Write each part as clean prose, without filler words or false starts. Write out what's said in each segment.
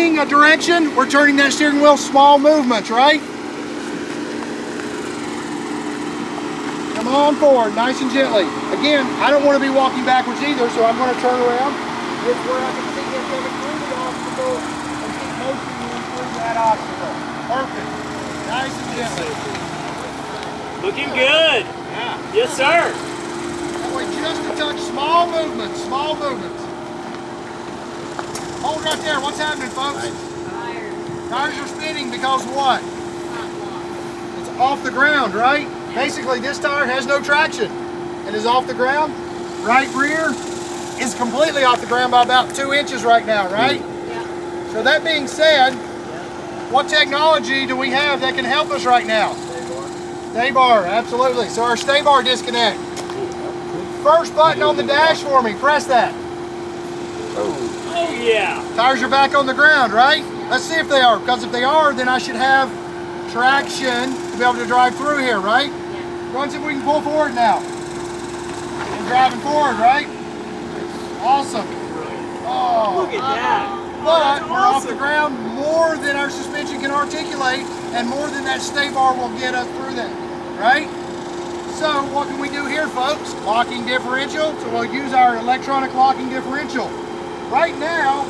changing a direction, we're turning that steering wheel, small movements, right? Come on forward, nice and gently. Again, I don't want to be walking backwards either, so I'm going to turn around. It's where I can see him coming through the obstacle and keep motioning him through that obstacle. Perfect. Nice and gently. Looking good. Yeah. Yes, sir. That way, just a touch, small movements, small movements. Hold right there. What's happening, folks? Tires. Tires are spinning because of what? It's off the ground, right? Basically, this tire has no traction and is off the ground. Right rear is completely off the ground by about 2 inches right now, right? Yeah. So that being said, what technology do we have that can help us right now? Stay bar, absolutely. So our stay bar disconnect. First button on the dash for me, press that. Oh yeah. Tires are back on the ground, right? Let's see if they are, because if they are, then I should have traction to be able to drive through here, right? Go and see if we can pull forward now. And driving forward, right? Awesome. Oh, look at that. But we're off the ground more than our suspension can articulate and more than that stay bar will get us through that, right? So what can we do here, folks? Locking differential. So we'll use our electronic locking differential. Right now,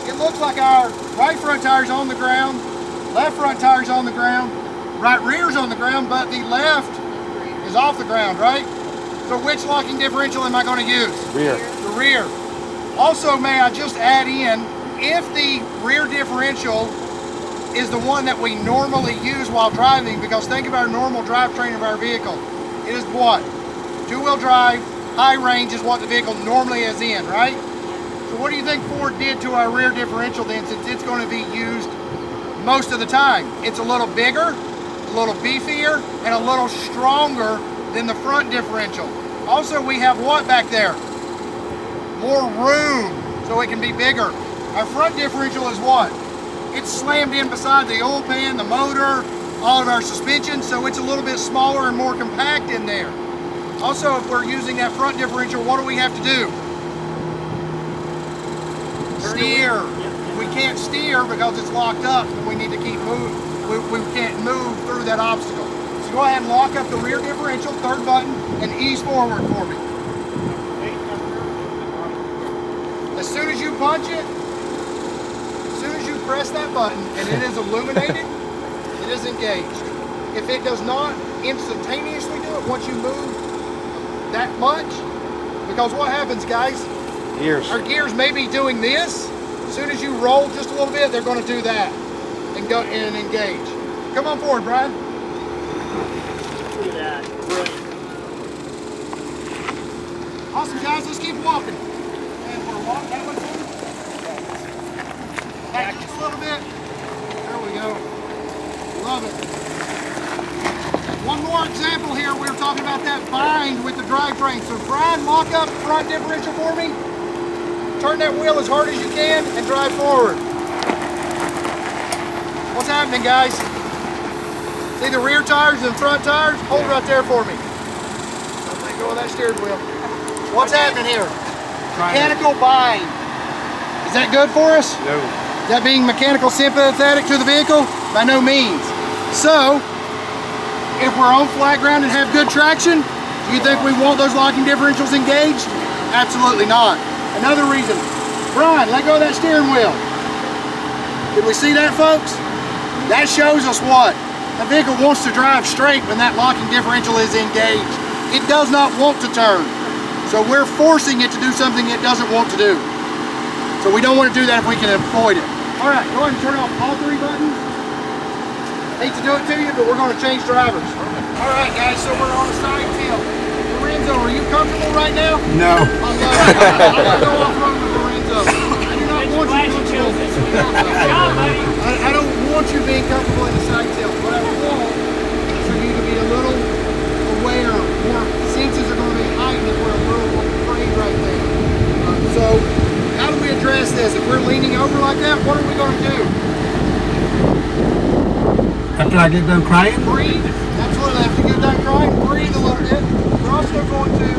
it looks like our right front tire's on the ground, left front tire's on the ground, right rear's on the ground, but the left is off the ground, right? So which locking differential am I going to use? Rear. The rear. Also, may I just add in, if the rear differential is the one that we normally use while driving, because think of our normal drivetrain of our vehicle. It is what? Two-wheel drive, high range is what the vehicle normally is in, right? So what do you think Ford did to our rear differential then, since it's going to be used most of the time? It's a little bigger, a little beefier, and a little stronger than the front differential. Also, we have what back there? More room, so it can be bigger. Our front differential is what? It's slammed in beside the oil pan, the motor, all of our suspension, so it's a little bit smaller and more compact in there. Also, if we're using that front differential, what do we have to do? Steer. We can't steer because it's locked up, and we need to keep moving. We can't move through that obstacle. So go ahead and lock up the rear differential, third button, and ease forward for me. As soon as you punch it, as soon as you press that button and it is illuminated, it is engaged. If it does not instantaneously do it once you move that much, because what happens, guys? Gears. Our gears may be doing this. As soon as you roll just a little bit, they're going to do that and go and engage. Come on forward, Brian. Look at that. Brilliant. Awesome, guys. Let's keep walking. And we're walking that way forward. Back just a little bit. There we go. Love it. One more example here. We were talking about that bind with the drivetrain. So Brian, lock up front differential for me. Turn that wheel as hard as you can and drive forward. What's happening, guys? See the rear tires and the front tires? Hold right there for me. Don't let go of that steering wheel. What's happening here? Mechanical bind. Is that good for us? No. Is that being mechanical sympathetic to the vehicle? By no means. So, if we're on flat ground and have good traction, do you think we want those locking differentials engaged? Absolutely not. Another reason, Brian, let go of that steering wheel. Did we see that, folks? That shows us what? The vehicle wants to drive straight when that locking differential is engaged. It does not want to turn. So we're forcing it to do something it doesn't want to do. So we don't want to do that if we can avoid it. All right, go ahead and turn off all three buttons. Hate to do it to you, but we're going to change drivers. All right, guys, so we're on a side tilt. Lorenzo, are you comfortable right now? No. I'm going to go off-road with Lorenzo. I do not want you comfortable. I don't want you being comfortable in the side tilt. What I want is for you to be a little aware. More senses are going to be heightened if we're a little afraid right there. So, how do we address this? If we're leaning over like that, what are we going to do? After I get done crying? Breathe. Absolutely. After you get done crying, breathe a little bit. We're also going to,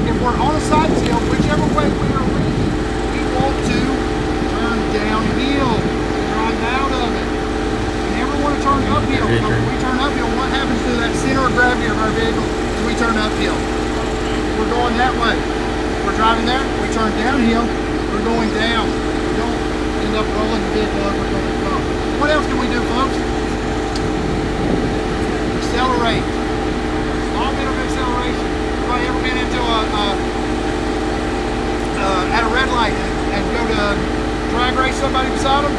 if we're on a side tilt, whichever way we are leaning, we want to turn downhill. of our vehicle is we turn uphill. We're going that way. We're driving there, we turn downhill, we're going down. We don't end up rolling the vehicle over going to the bump. What else can we do, folks? Accelerate. Small bit of acceleration. Anybody ever been into at a red light and go to drag race somebody beside them?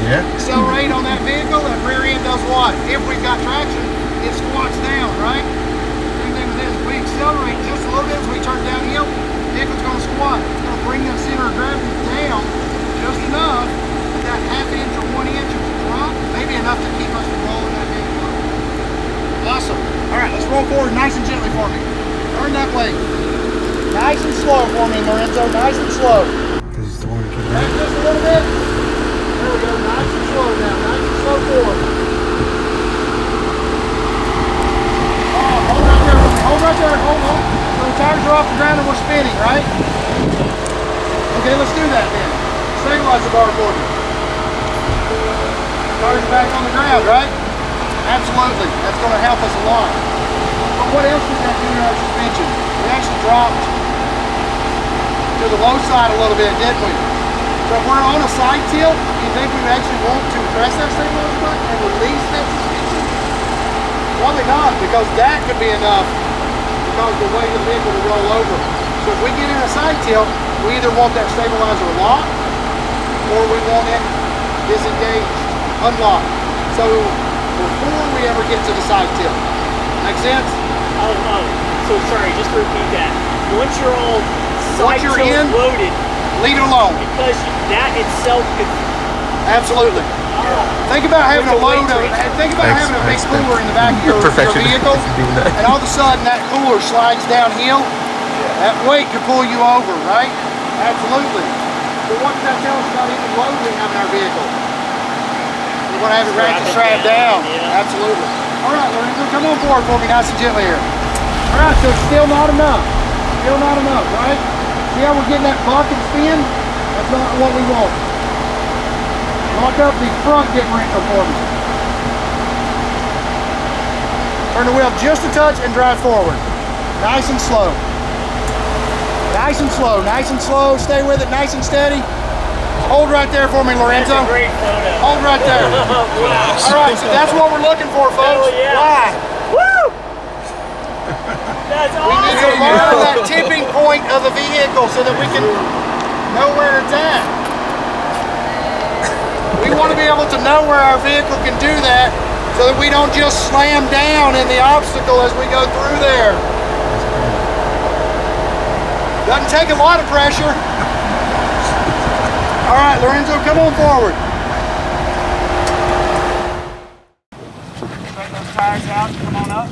Yeah. Accelerate on that vehicle, that rear end does what? If we've got traction, it squats down, right? Same thing with this. If we accelerate just a little bit as we turn downhill, the vehicle's going to squat. It's going to bring that center of gravity down just enough that that half inch or 1 inch of drop, maybe enough to keep us from rolling that vehicle over. Awesome. All right, let's roll forward nice and gently for me. Turn that way. Nice and slow for me, Lorenzo. Nice and slow. Because he's the one who can Back just a little bit. There we go. Nice and slow now. Nice and slow forward. Oh, hold right there. Hold right there. Hold on. So the tires are off the ground and we're spinning, right? Okay, let's do that then. Stabilize the bar for me. Tires are back on the ground, right? Absolutely. That's going to help us a lot. But what else did that do to our suspension? We actually dropped to the low side a little bit, didn't we? So if we're on a side tilt, do you think we would actually want to press that stabilizer button and release that suspension? Probably not, because that could be enough to cause the weight of the vehicle to roll over. So if we get in a side tilt, we either want that stabilizer locked or we want it disengaged, unlocked. So before we ever get to the side tilt. Make sense? Oh, so sorry, just to repeat that. Once you're all Once you're in, loaded, leave it alone. because that itself could. Absolutely. Think about having a load of, think about having a big cooler in the back of your vehicle, and all of a sudden that cooler slides downhill. That weight could pull you over, right? Absolutely. But what does that tell us about any load we have in our vehicle? We're going to have it racked and strapped down. Yeah. Absolutely. All right, Lorenzo, come on forward for me nice and gently here. All right, so it's still not enough. Still not enough, right? See how we're getting that buck and spin? That's not what we want. Lock up the front differential for me. Turn the wheel just a touch and drive forward. Nice and slow. Nice and slow, nice and slow. Stay with it, nice and steady. Hold right there for me, Lorenzo. That's a great photo. Hold right there. Wow. All right, so that's what we're looking for, folks. Hell yeah. Why? Woo! That's We need to awesome. learn that tipping point of the vehicle so that we can know where it's at. We want to be able to know where our vehicle can do that so that we don't just slam down in the obstacle as we go through there. Doesn't take a lot of pressure. All right, Lorenzo, come on forward. Straighten those tires out, come on up.